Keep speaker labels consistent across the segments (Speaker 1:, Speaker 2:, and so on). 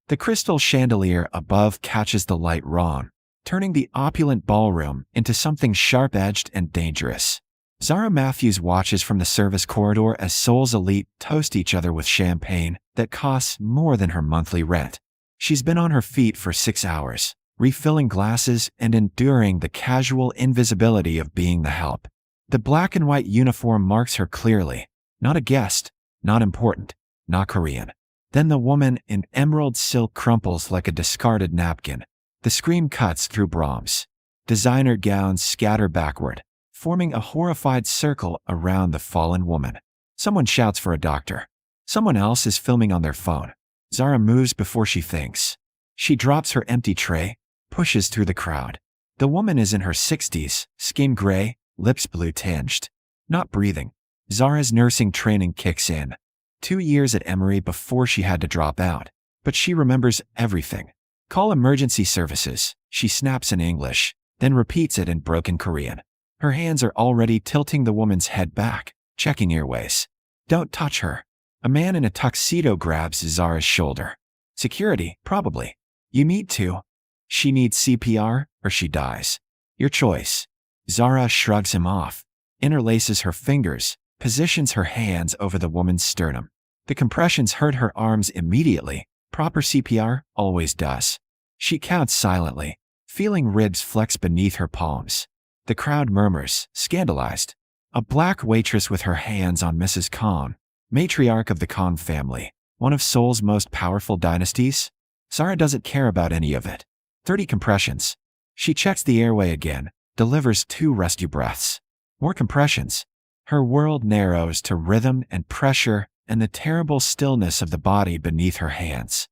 Speaker 1: The crystal chandelier above catches the light wrong, turning the opulent ballroom into something sharp-edged and dangerous. Zara Matthews watches from the service corridor as Seoul's elite toast each other with champagne that costs more than her monthly rent. She's been on her feet for 6 hours, refilling glasses and enduring the casual invisibility of being the help. The black and white uniform marks her clearly. Not a guest, not important, not Korean. Then the woman in emerald silk crumples like a discarded napkin. The scream cuts through Brahms. Designer gowns scatter backward, forming a horrified circle around the fallen woman. Someone shouts for a doctor. Someone else is filming on their phone. Zara moves before she thinks. She drops her empty tray, pushes through the crowd. The woman is in her 60s, skin gray, lips blue-tinged. Not breathing. Zara's nursing training kicks in. 2 years at Emory before she had to drop out. But she remembers everything. Call emergency services, she snaps in English, then repeats it in broken Korean. Her hands are already tilting the woman's head back, checking airways. Don't touch her. A man in a tuxedo grabs Zara's shoulder. Security, probably. You need to. She needs CPR, or she dies. Your choice. Zara shrugs him off, interlaces her fingers, positions her hands over the woman's sternum. The compressions hurt her arms immediately. Proper CPR always does. She counts silently, feeling ribs flex beneath her palms. The crowd murmurs, scandalized. A black waitress with her hands on Mrs. Kang, matriarch of the Kang family, one of Seoul's most powerful dynasties. Zara doesn't care about any of it. 30 compressions. She checks the airway again, delivers 2 rescue breaths. More compressions. Her world narrows to rhythm and pressure and the terrible stillness of the body beneath her hands.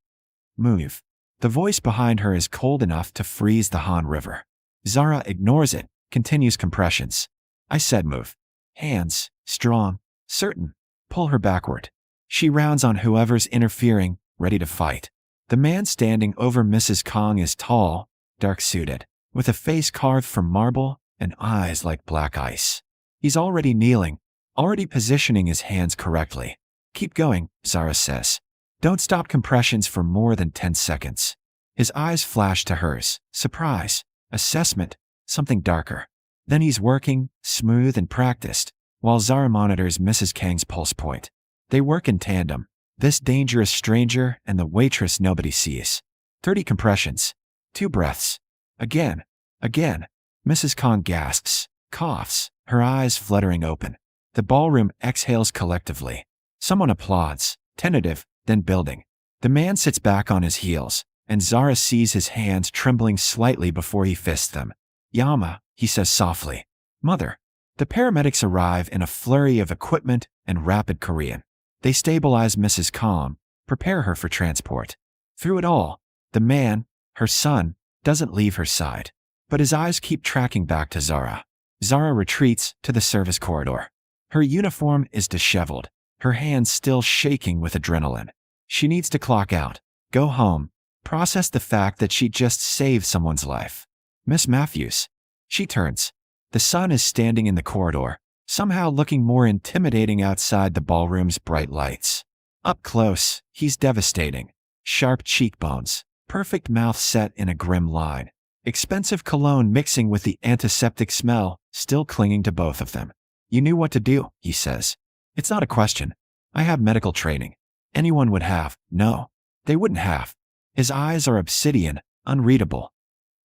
Speaker 1: Move. The voice behind her is cold enough to freeze the Han River. Zara ignores it, continues compressions. I said move. Hands, strong, certain. Pull her backward. She rounds on whoever's interfering, ready to fight. The man standing over Mrs. Kang is tall, dark-suited, with a face carved from marble and eyes like black ice. He's already kneeling, already positioning his hands correctly. Keep going, Zara says. Don't stop compressions for more than 10 seconds. His eyes flash to hers. Surprise. Assessment. Something darker. Then he's working, smooth and practiced, while Zara monitors Mrs. Kang's pulse point. They work in tandem. This dangerous stranger and the waitress nobody sees. 30 compressions. 2 breaths. Again. Again. Mrs. Kang gasps, coughs, her eyes fluttering open. The ballroom exhales collectively. Someone applauds, tentative, then building. The man sits back on his heels, and Zara sees his hands trembling slightly before he fists them. Yama, he says softly. Mother. The paramedics arrive in a flurry of equipment and rapid Korean. They stabilize Mrs. Kang, prepare her for transport. Through it all, the man, her son, doesn't leave her side. But his eyes keep tracking back to Zara. Zara retreats to the service corridor. Her uniform is disheveled, her hands still shaking with adrenaline. She needs to clock out, go home, process the fact that she just saved someone's life. Miss Matthews. She turns. The son is standing in the corridor, somehow looking more intimidating outside the ballroom's bright lights. Up close, he's devastating. Sharp cheekbones, perfect mouth set in a grim line. Expensive cologne mixing with the antiseptic smell, still clinging to both of them. You knew what to do, he says. It's not a question. I have medical training. Anyone would have. No, they wouldn't have. His eyes are obsidian, unreadable.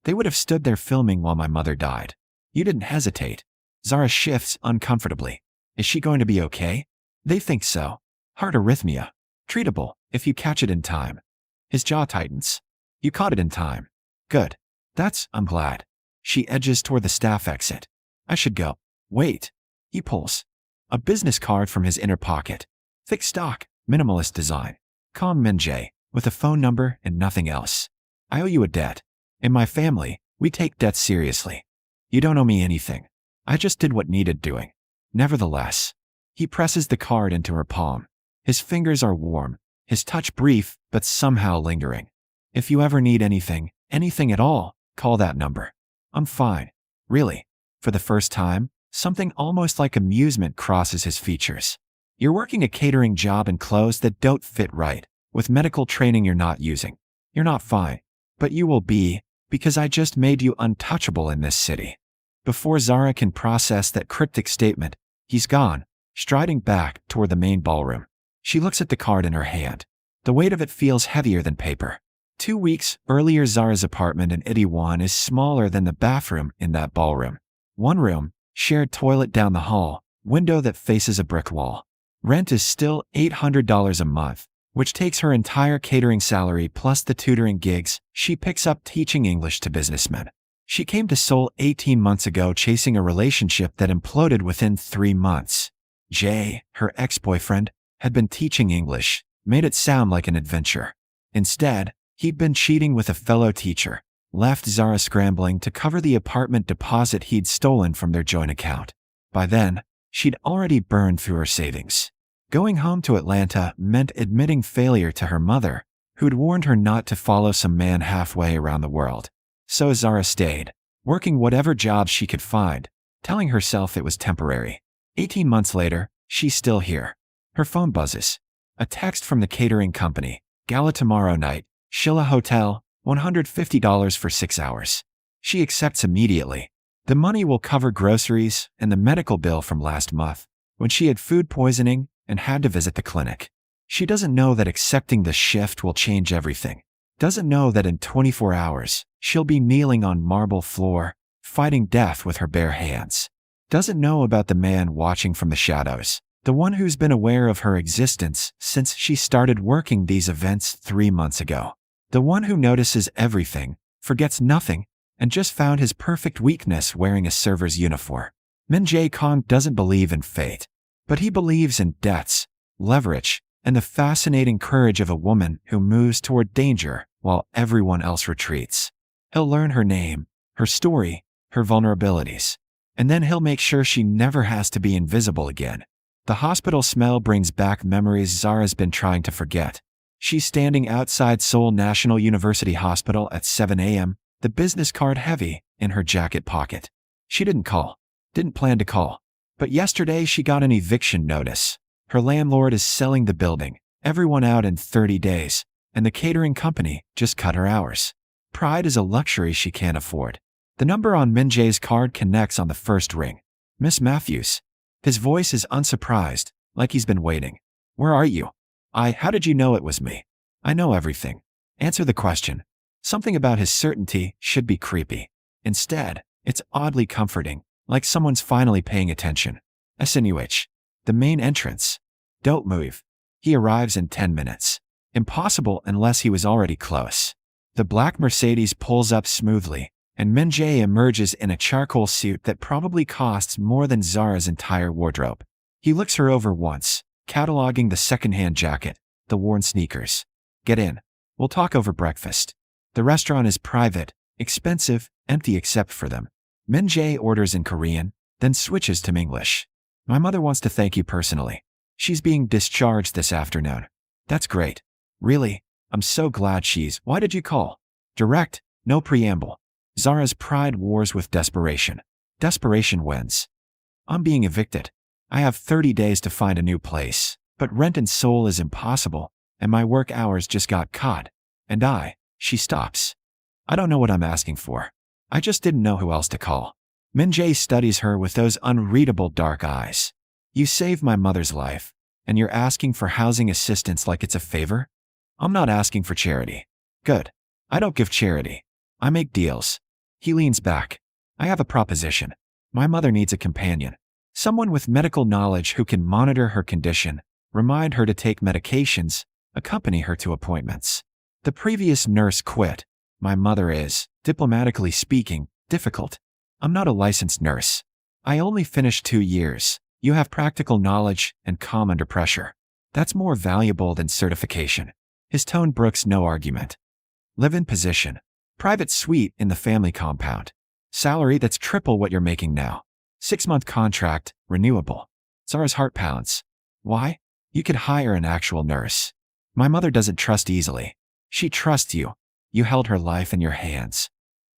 Speaker 1: They would have stood there filming while my mother died. You didn't hesitate. Zara shifts uncomfortably. Is she going to be okay? They think so. Heart arrhythmia. Treatable, if you catch it in time. His jaw tightens. You caught it in time. Good. I'm glad. She edges toward the staff exit. I should go. Wait. He pulls a business card from his inner pocket. Thick stock, minimalist design. Calm Min-jae, with a phone number and nothing else. I owe you a debt. In my family, we take debts seriously. You don't owe me anything. I just did what needed doing. Nevertheless, he presses the card into her palm. His fingers are warm, his touch brief but somehow lingering. If you ever need anything at all, call that number. I'm fine. Really. For the first time, something almost like amusement crosses his features. You're working a catering job in clothes that don't fit right, with medical training you're not using. You're not fine. But you will be, because I just made you untouchable in this city. Before Zara can process that cryptic statement, he's gone, striding back toward the main ballroom. She looks at the card in her hand. The weight of it feels heavier than paper. 2 weeks earlier, Zara's apartment in Itaewon is smaller than the bathroom in that ballroom. One room, shared toilet down the hall, window that faces a brick wall. Rent is still $800 a month, which takes her entire catering salary plus the tutoring gigs she picks up teaching English to businessmen. She came to Seoul 18 months ago chasing a relationship that imploded within 3 months. Jae, her ex-boyfriend, had been teaching English, made it sound like an adventure. Instead, he'd been cheating with a fellow teacher, left Zara scrambling to cover the apartment deposit he'd stolen from their joint account. By then, she'd already burned through her savings. Going home to Atlanta meant admitting failure to her mother, who'd warned her not to follow some man halfway around the world. So Zara stayed, working whatever jobs she could find, telling herself it was temporary. 18 months later, she's still here. Her phone buzzes. A text from the catering company. Gala tomorrow night. Shilla Hotel, $150 for 6 hours. She accepts immediately. The money will cover groceries and the medical bill from last month, when she had food poisoning and had to visit the clinic. She doesn't know that accepting the shift will change everything. Doesn't know that in 24 hours, she'll be kneeling on marble floor, fighting death with her bare hands. Doesn't know about the man watching from the shadows, the one who's been aware of her existence since she started working these events 3 months ago. The one who notices everything, forgets nothing, and just found his perfect weakness wearing a server's uniform. Min-jae Kang doesn't believe in fate, but he believes in debts, leverage, and the fascinating courage of a woman who moves toward danger while everyone else retreats. He'll learn her name, her story, her vulnerabilities, and then he'll make sure she never has to be invisible again. The hospital smell brings back memories Zara's been trying to forget. She's standing outside Seoul National University Hospital at 7 a.m., the business card heavy in her jacket pocket. She didn't plan to call. But yesterday she got an eviction notice. Her landlord is selling the building, everyone out in 30 days, and the catering company just cut her hours. Pride is a luxury she can't afford. The number on Min-jae's card connects on the first ring. Miss Matthews. His voice is unsurprised, like he's been waiting. Where are you? How did you know it was me? I know everything. Answer the question. Something about his certainty should be creepy. Instead, it's oddly comforting, like someone's finally paying attention. SNUH. The main entrance. Don't move. He arrives in 10 minutes. Impossible unless he was already close. The black Mercedes pulls up smoothly, and Min-jae emerges in a charcoal suit that probably costs more than Zara's entire wardrobe. He looks her over once, cataloging the second-hand jacket, the worn sneakers. Get in. We'll talk over breakfast. The restaurant is private, expensive, empty except for them. Min-jae orders in Korean, then switches to English. My mother wants to thank you personally. She's being discharged this afternoon. That's great. Really? I'm so glad she's. Why did you call? Direct, no preamble. Zara's pride wars with desperation. Desperation wins. I'm being evicted. I have 30 days to find a new place, but rent in Seoul is impossible, and my work hours just got cut. And she stops. I don't know what I'm asking for. I just didn't know who else to call. Min-jae studies her with those unreadable dark eyes. You saved my mother's life, and you're asking for housing assistance like it's a favor? I'm not asking for charity. Good. I don't give charity. I make deals. He leans back. I have a proposition. My mother needs a companion. Someone with medical knowledge who can monitor her condition, remind her to take medications, accompany her to appointments. The previous nurse quit. My mother is, diplomatically speaking, difficult. I'm not a licensed nurse. I only finished 2 years. You have practical knowledge and calm under pressure. That's more valuable than certification. His tone brooks no argument. Live-in position. Private suite in the family compound. Salary that's triple what you're making now. 6-month contract, renewable. Zara's heart pounds. Why? You could hire an actual nurse. My mother doesn't trust easily. She trusts you. You held her life in your hands.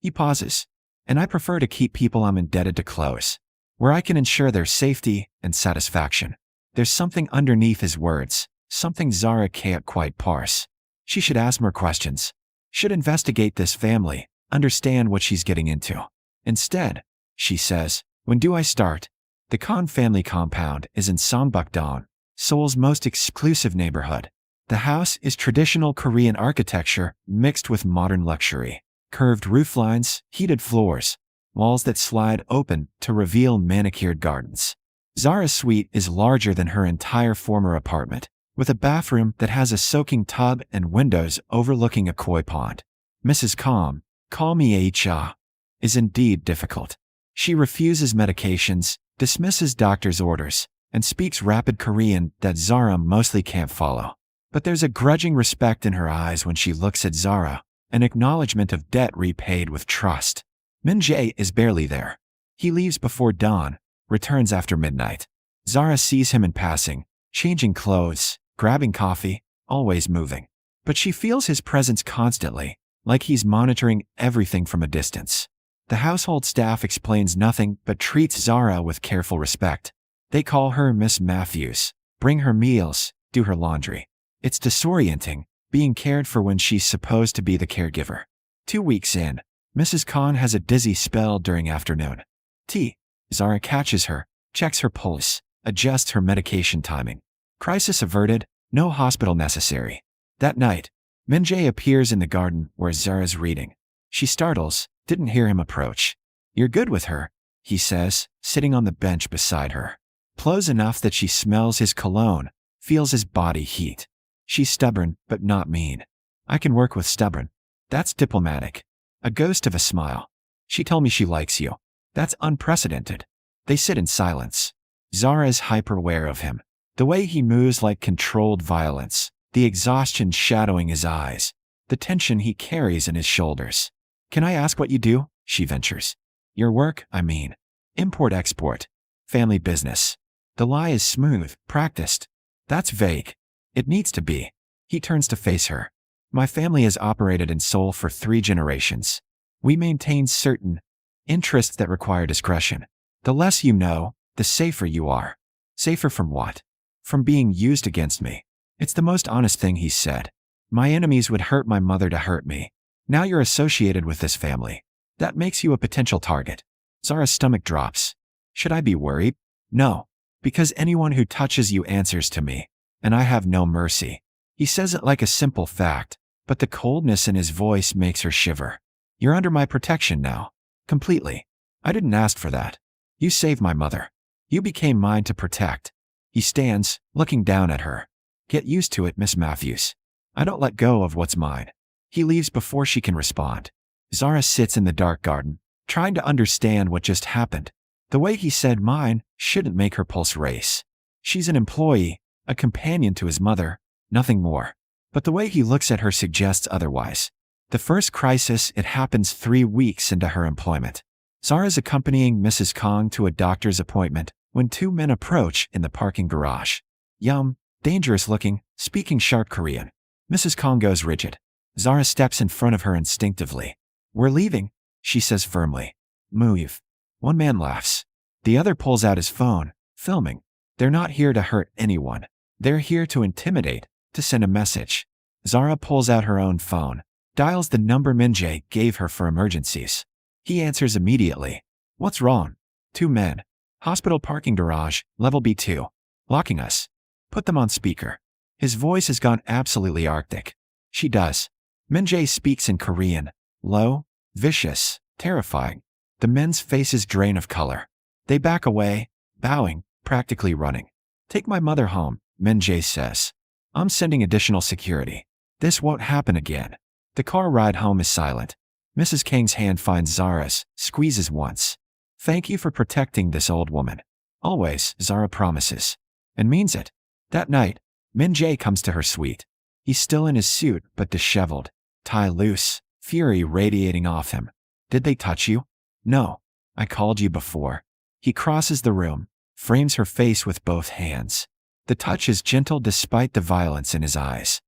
Speaker 1: He pauses. And I prefer to keep people I'm indebted to close, where I can ensure their safety and satisfaction. There's something underneath his words, something Zara can't quite parse. She should ask more questions. Should investigate this family, understand what she's getting into. Instead, she says, when do I start? The Kang family compound is in Songbukdong, Seoul's most exclusive neighborhood. The house is traditional Korean architecture mixed with modern luxury. Curved rooflines, heated floors, walls that slide open to reveal manicured gardens. Zara's suite is larger than her entire former apartment, with a bathroom that has a soaking tub and windows overlooking a koi pond. Mrs. Kang, call me A-cha, is indeed difficult. She refuses medications, dismisses doctor's orders, and speaks rapid Korean that Zara mostly can't follow. But there's a grudging respect in her eyes when she looks at Zara, an acknowledgement of debt repaid with trust. Min-jae is barely there. He leaves before dawn, returns after midnight. Zara sees him in passing, changing clothes, grabbing coffee, always moving. But she feels his presence constantly, like he's monitoring everything from a distance. The household staff explains nothing but treats Zara with careful respect. They call her Miss Matthews, bring her meals, do her laundry. It's disorienting, being cared for when she's supposed to be the caregiver. 2 weeks in, Mrs. Kang has a dizzy spell during afternoon tea. Zara catches her, checks her pulse, adjusts her medication timing. Crisis averted, no hospital necessary. That night, Min-jae appears in the garden where Zara's reading. She startles, didn't hear him approach. You're good with her, he says, sitting on the bench beside her. Close enough that she smells his cologne, feels his body heat. She's stubborn, but not mean. I can work with stubborn. That's diplomatic. A ghost of a smile. She told me she likes you. That's unprecedented. They sit in silence. Zara is hyper-aware of him. The way he moves like controlled violence, the exhaustion shadowing his eyes, the tension he carries in his shoulders. Can I ask what you do? She ventures. Your work, I mean. Import-export. Family business. The lie is smooth, practiced. That's vague. It needs to be. He turns to face her. My family has operated in Seoul for 3 generations. We maintain certain interests that require discretion. The less you know, the safer you are. Safer from what? From being used against me. It's the most honest thing he's said. My enemies would hurt my mother to hurt me. Now you're associated with this family. That makes you a potential target. Zara's stomach drops. Should I be worried? No. Because anyone who touches you answers to me. And I have no mercy. He says it like a simple fact, but the coldness in his voice makes her shiver. You're under my protection now. Completely. I didn't ask for that. You saved my mother. You became mine to protect. He stands, looking down at her. Get used to it, Miss Matthews. I don't let go of what's mine. He leaves before she can respond. Zara sits in the dark garden, trying to understand what just happened. The way he said mine shouldn't make her pulse race. She's an employee, a companion to his mother, nothing more. But the way he looks at her suggests otherwise. The first crisis, it happens 3 weeks into her employment. Zara's accompanying Mrs. Kang to a doctor's appointment when 2 men approach in the parking garage. Young, dangerous looking, speaking sharp Korean. Mrs. Kang goes rigid. Zara steps in front of her instinctively. We're leaving, she says firmly. Move. One man laughs. The other pulls out his phone, filming. They're not here to hurt anyone. They're here to intimidate, to send a message. Zara pulls out her own phone, dials the number Min-jae gave her for emergencies. He answers immediately. What's wrong? 2 men. Hospital parking garage, level B2. Locking us. Put them on speaker. His voice has gone absolutely arctic. She does. Min-jae speaks in Korean. Low, vicious, terrifying. The men's faces drain of color. They back away, bowing, practically running. Take my mother home, Min-jae says. I'm sending additional security. This won't happen again. The car ride home is silent. Mrs. Kang's hand finds Zara's, squeezes once. Thank you for protecting this old woman. Always, Zara promises. And means it. That night, Min-jae comes to her suite. He's still in his suit but disheveled, tie loose, fury radiating off him. Did they touch you? No. I called you before. He crosses the room, frames her face with both hands. The touch is gentle despite the violence in his eyes.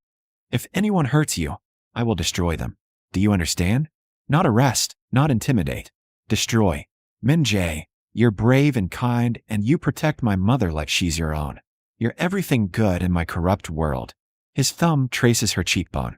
Speaker 1: If anyone hurts you, I will destroy them. Do you understand? Not arrest, not intimidate. Destroy. Min-jae, you're brave and kind and you protect my mother like she's your own. You're everything good in my corrupt world. His thumb traces her cheekbone.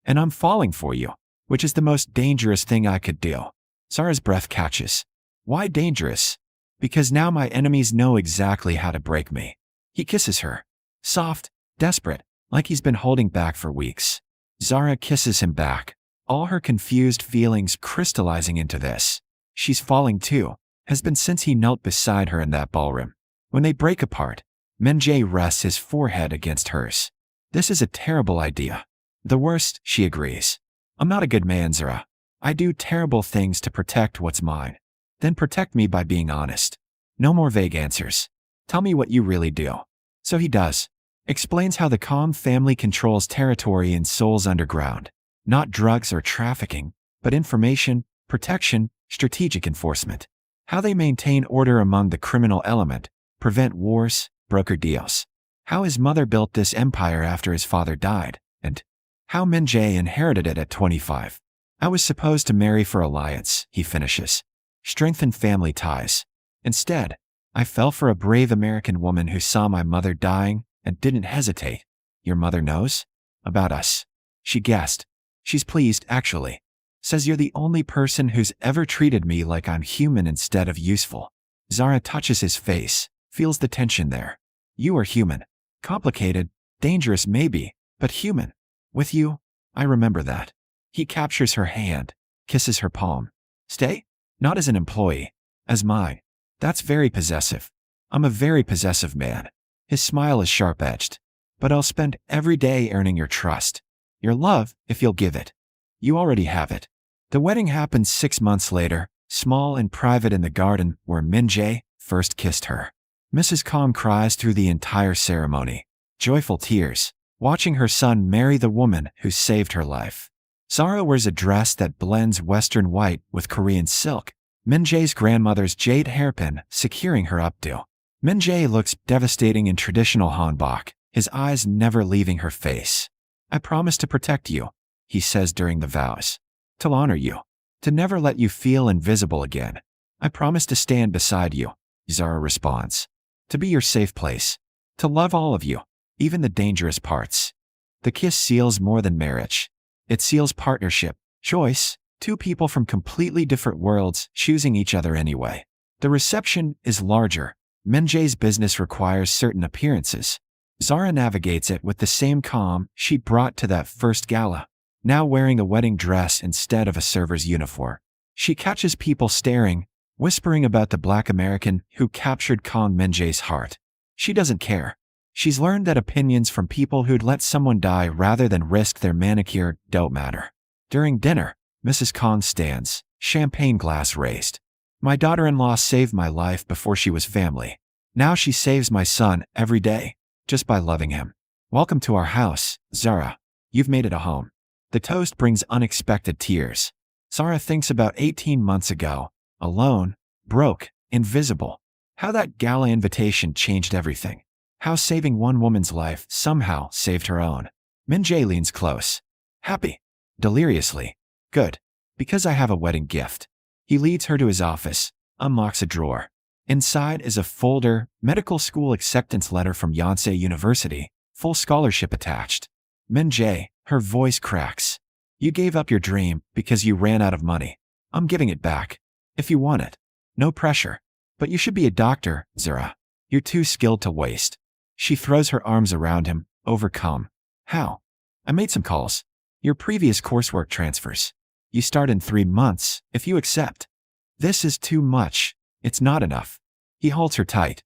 Speaker 1: And I'm falling for you. which is the most dangerous thing I could do. Zara's breath catches. Why dangerous? Because now my enemies know exactly how to break me. He kisses her. Soft, desperate, like he's been holding back for weeks. Zara kisses him back, all her confused feelings crystallizing into this. She's falling too, has been since he knelt beside her in that ballroom. When they break apart, Min-jae rests his forehead against hers. This is a terrible idea. The worst, she agrees. I'm not a good man, Zara. I do terrible things to protect what's mine. Then protect me by being honest. No more vague answers. Tell me what you really do. So he does. Explains how the Kang family controls territory in Seoul's underground. Not drugs or trafficking, but information, protection, strategic enforcement. How they maintain order among the criminal element, prevent wars, broker deals. How his mother built this empire after his father died, and how Min-jae inherited it at 25. I was supposed to marry for alliance, he finishes. Strengthen family ties. Instead, I fell for a brave American woman who saw my mother dying and didn't hesitate. Your mother knows? About us. She guessed. She's pleased, actually. Says you're the only person who's ever treated me like I'm human instead of useful. Zara touches his face, feels the tension there. You are human. Complicated, dangerous maybe, but human. With you, I remember that. He captures her hand, kisses her palm. Stay? Not as an employee. As mine. That's very possessive. I'm a very possessive man. His smile is sharp-edged. But I'll spend every day earning your trust. Your love, if you'll give it. You already have it. The wedding happens 6 months later, small and private in the garden where Min-jae first kissed her. Mrs. Kang cries through the entire ceremony. Joyful tears, watching her son marry the woman who saved her life. Zara wears a dress that blends Western white with Korean silk, Min-jae's grandmother's jade hairpin securing her updo. Min-jae looks devastating in traditional hanbok, his eyes never leaving her face. I promise to protect you, he says during the vows. To honor you. To never let you feel invisible again. I promise to stand beside you, Zara responds. To be your safe place. To love all of you, even the dangerous parts. The kiss seals more than marriage. It seals partnership, choice, two people from completely different worlds choosing each other anyway. The reception is larger. Min-jae's business requires certain appearances. Zara navigates it with the same calm she brought to that first gala, now wearing a wedding dress instead of a server's uniform. She catches people staring, whispering about the black American who captured Kang Min-jae's heart. She doesn't care. She's learned that opinions from people who'd let someone die rather than risk their manicure don't matter. During dinner, Mrs. Kang stands, champagne glass raised. My daughter-in-law saved my life before she was family. Now she saves my son every day, just by loving him. Welcome to our house, Zara. You've made it a home. The toast brings unexpected tears. Zara thinks about 18 months ago, alone, broke, invisible. How that gala invitation changed everything. How saving one woman's life somehow saved her own. Min-jae leans close. Happy. Deliriously. Good. Because I have a wedding gift. He leads her to his office, unlocks a drawer. Inside is a folder, medical school acceptance letter from Yonsei University, full scholarship attached. Min-jae, her voice cracks. You gave up your dream because you ran out of money. I'm giving it back. If you want it. No pressure. But you should be a doctor, Zara. You're too skilled to waste. She throws her arms around him, overcome. How? I made some calls. Your previous coursework transfers. You start in 3 months, if you accept. This is too much. It's not enough. He holds her tight.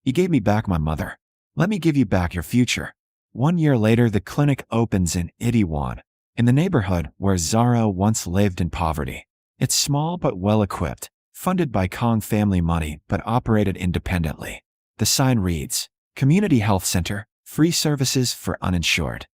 Speaker 1: You gave me back my mother. Let me give you back your future. 1 year later, the clinic opens in Itaewon, in the neighborhood where Zara once lived in poverty. It's small but well-equipped, funded by Kang family money but operated independently. The sign reads, Community Health Center, free services for uninsured.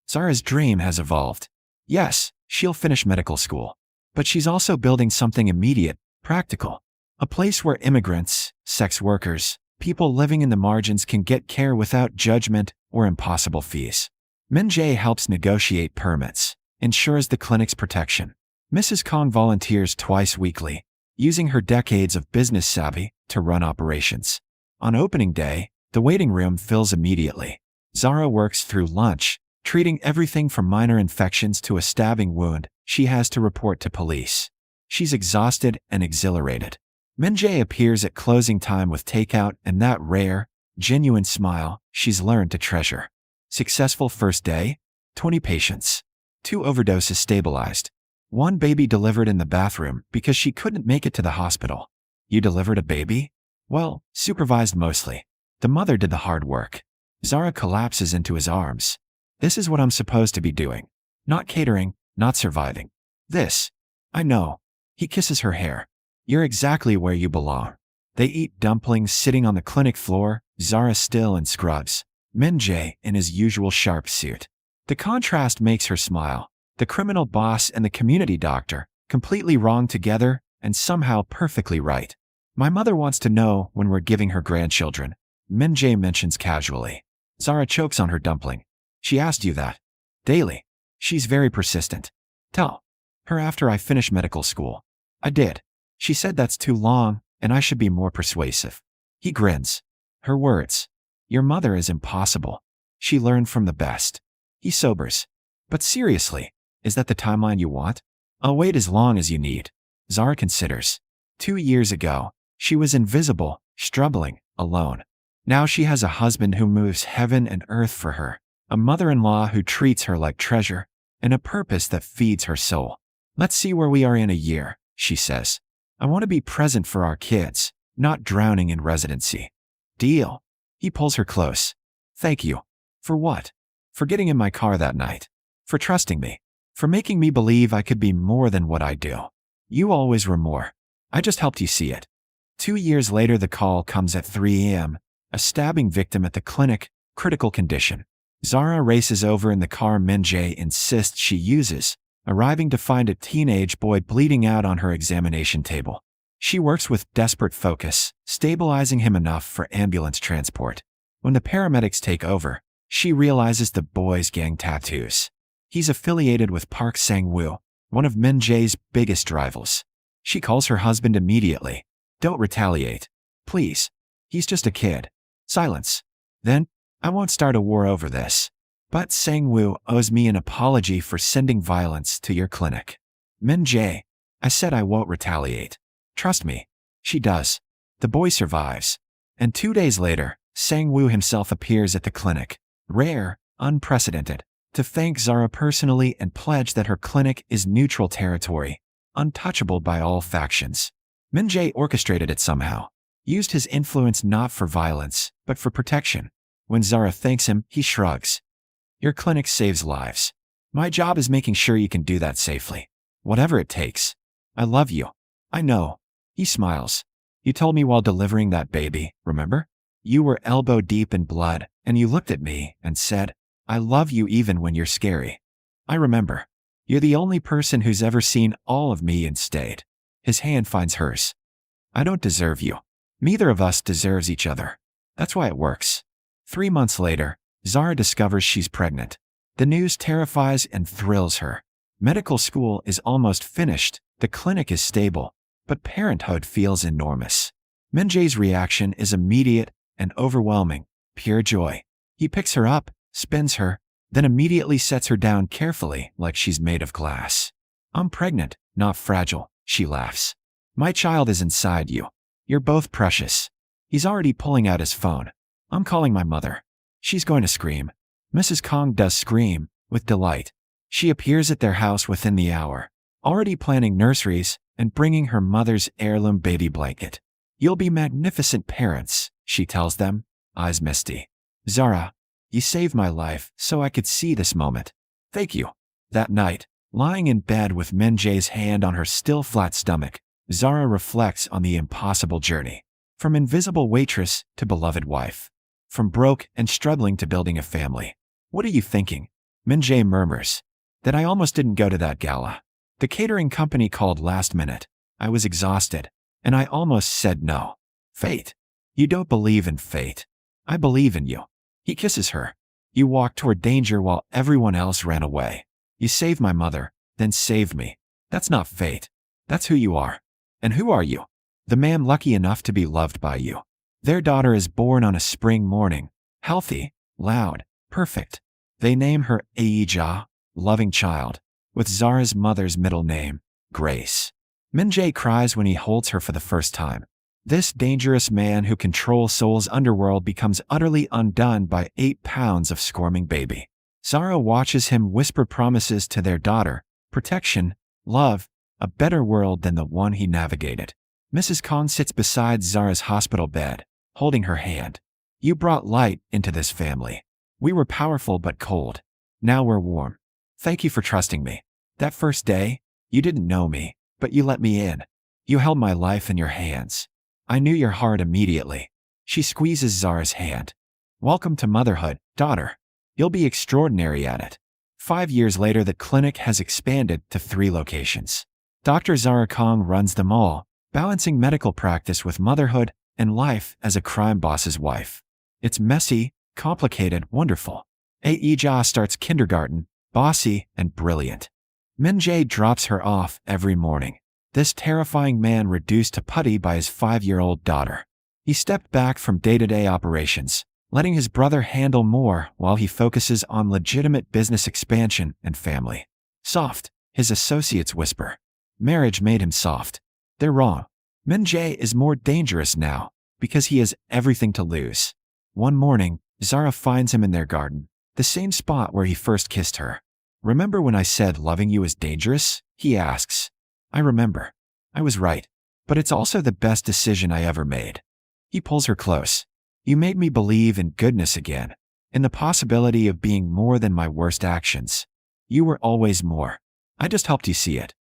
Speaker 1: Zara's dream has evolved. Yes, she'll finish medical school. But she's also building something immediate, practical. A place where immigrants, sex workers, people living in the margins can get care without judgment or impossible fees. Min-jae helps negotiate permits, ensures the clinic's protection. Mrs. Kang volunteers twice weekly, using her decades of business savvy to run operations. On opening day, the waiting room fills immediately. Zara works through lunch, treating everything from minor infections to a stabbing wound she has to report to police. She's exhausted and exhilarated. Min-jae appears at closing time with takeout and that rare, genuine smile she's learned to treasure. Successful first day? 20 patients. 2 overdoses stabilized. 1 baby delivered in the bathroom because she couldn't make it to the hospital. You delivered a baby? Well, supervised mostly. The mother did the hard work. Zara collapses into his arms. This is what I'm supposed to be doing. Not catering, not surviving. This. I know. He kisses her hair. You're exactly where you belong. They eat dumplings sitting on the clinic floor, Zara still in scrubs. Min-jae in his usual sharp suit. The contrast makes her smile. The criminal boss and the community doctor, completely wrong together and somehow perfectly right. My mother wants to know when we're giving her grandchildren, Min-jae mentions casually. Zara chokes on her dumpling. She asked you that. Daily. She's very persistent. Tell her after I finish medical school. I did. She said that's too long and I should be more persuasive. He grins. Her words. Your mother is impossible. She learned from the best. He sobers. But seriously, is that the timeline you want? I'll wait as long as you need. Zara considers. 2 years ago, she was invisible, struggling, alone. Now she has a husband who moves heaven and earth for her, a mother-in-law who treats her like treasure, and a purpose that feeds her soul. Let's see where we are in a year, she says. I want to be present for our kids, not drowning in residency. Deal. He pulls her close. Thank you. For what? For getting in my car that night. For trusting me. For making me believe I could be more than what I do. You always were more. I just helped you see it. 2 years later the call comes at 3 a.m. A stabbing victim at the clinic, critical condition. Zara races over in the car Min-jae insists she uses, arriving to find a teenage boy bleeding out on her examination table. She works with desperate focus, stabilizing him enough for ambulance transport. When the paramedics take over, she realizes the boy's gang tattoos. He's affiliated with Park Sang-woo, one of Min-jae's biggest rivals. She calls her husband immediately. Don't retaliate. Please. He's just a kid. Silence. Then, I won't start a war over this. But Sang-woo owes me an apology for sending violence to your clinic. Min-jae, I said I won't retaliate. Trust me. She does. The boy survives. And 2 days later, Sang-woo himself appears at the clinic. Rare, unprecedented. To thank Zara personally and pledge that her clinic is neutral territory, untouchable by all factions. Min-jae orchestrated it somehow. Used his influence not for violence, but for protection. When Zara thanks him, he shrugs. Your clinic saves lives. My job is making sure you can do that safely. Whatever it takes. I love you. I know. He smiles. You told me while delivering that baby, remember? You were elbow deep in blood, and you looked at me and said, I love you even when you're scary. I remember. You're the only person who's ever seen all of me and stayed. His hand finds hers. I don't deserve you. Neither of us deserves each other. That's why it works. 3 months later, Zara discovers she's pregnant. The news terrifies and thrills her. Medical school is almost finished, the clinic is stable, but parenthood feels enormous. Min-jae's reaction is immediate and overwhelming, pure joy. He picks her up, spins her, then immediately sets her down carefully like she's made of glass. I'm pregnant, not fragile, she laughs. My child is inside you. You're both precious. He's already pulling out his phone. I'm calling my mother. She's going to scream. Mrs. Kang does scream, with delight. She appears at their house within the hour, already planning nurseries and bringing her mother's heirloom baby blanket. You'll be magnificent parents, she tells them, eyes misty. Zara, you saved my life so I could see this moment. Thank you. That night, lying in bed with Min-jae's hand on her still flat stomach, Zara reflects on the impossible journey. From invisible waitress to beloved wife. From broke and struggling to building a family. What are you thinking? Min-jae murmurs. That I almost didn't go to that gala. The catering company called last minute. I was exhausted, and I almost said no. Fate. You don't believe in fate. I believe in you. He kisses her. You walked toward danger while everyone else ran away. You saved my mother, then saved me. That's not fate. That's who you are. And who are you? The man lucky enough to be loved by you. Their daughter is born on a spring morning, healthy, loud, perfect. They name her Aija, loving child. with Zara's mother's middle name, Grace. Min-jae cries when he holds her for the first time. This dangerous man who controls Seoul's underworld becomes utterly undone by 8 pounds of squirming baby. Zara watches him whisper promises to their daughter, protection, love, a better world than the one he navigated. Mrs. Kang sits beside Zara's hospital bed, holding her hand. You brought light into this family. We were powerful but cold. Now we're warm. Thank you for trusting me. That first day, you didn't know me, but you let me in. You held my life in your hands. I knew your heart immediately. She squeezes Zara's hand. Welcome to motherhood, daughter. You'll be extraordinary at it. 5 years later, the clinic has expanded to 3 locations. Dr. Zara Kang runs them all, balancing medical practice with motherhood and life as a crime boss's wife. It's messy, complicated, wonderful. Ae-ja starts kindergarten, bossy and brilliant. Min-jae drops her off every morning. This terrifying man reduced to putty by his 5-year-old daughter. He stepped back from day-to-day operations, letting his brother handle more while he focuses on legitimate business expansion and family. Soft, his associates whisper. Marriage made him soft. They're wrong. Min-jae is more dangerous now because he has everything to lose. One morning, Zara finds him in their garden, the same spot where he first kissed her. Remember when I said loving you is dangerous? He asks. I remember. I was right. But it's also the best decision I ever made. He pulls her close. You made me believe in goodness again, in the possibility of being more than my worst actions. You were always more. I just helped you see it.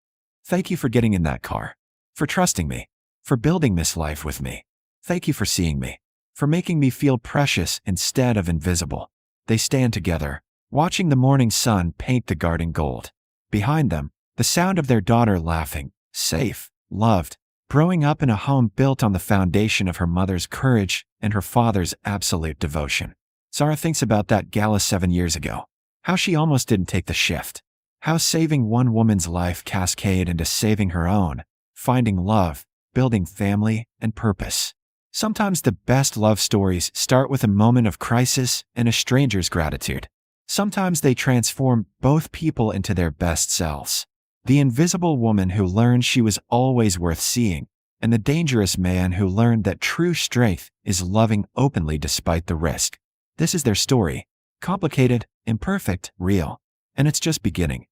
Speaker 1: Thank you for getting in that car. For trusting me. For building this life with me. Thank you for seeing me. For making me feel precious instead of invisible. They stand together, watching the morning sun paint the garden gold. Behind them, the sound of their daughter laughing, safe, loved, growing up in a home built on the foundation of her mother's courage and her father's absolute devotion. Zara thinks about that gala 7 years ago. How she almost didn't take the shift. How saving one woman's life cascaded into saving her own, finding love, building family, and purpose. Sometimes the best love stories start with a moment of crisis and a stranger's gratitude. Sometimes they transform both people into their best selves. The invisible woman who learned she was always worth seeing, and the dangerous man who learned that true strength is loving openly despite the risk. This is their story. Complicated, imperfect, real. And it's just beginning.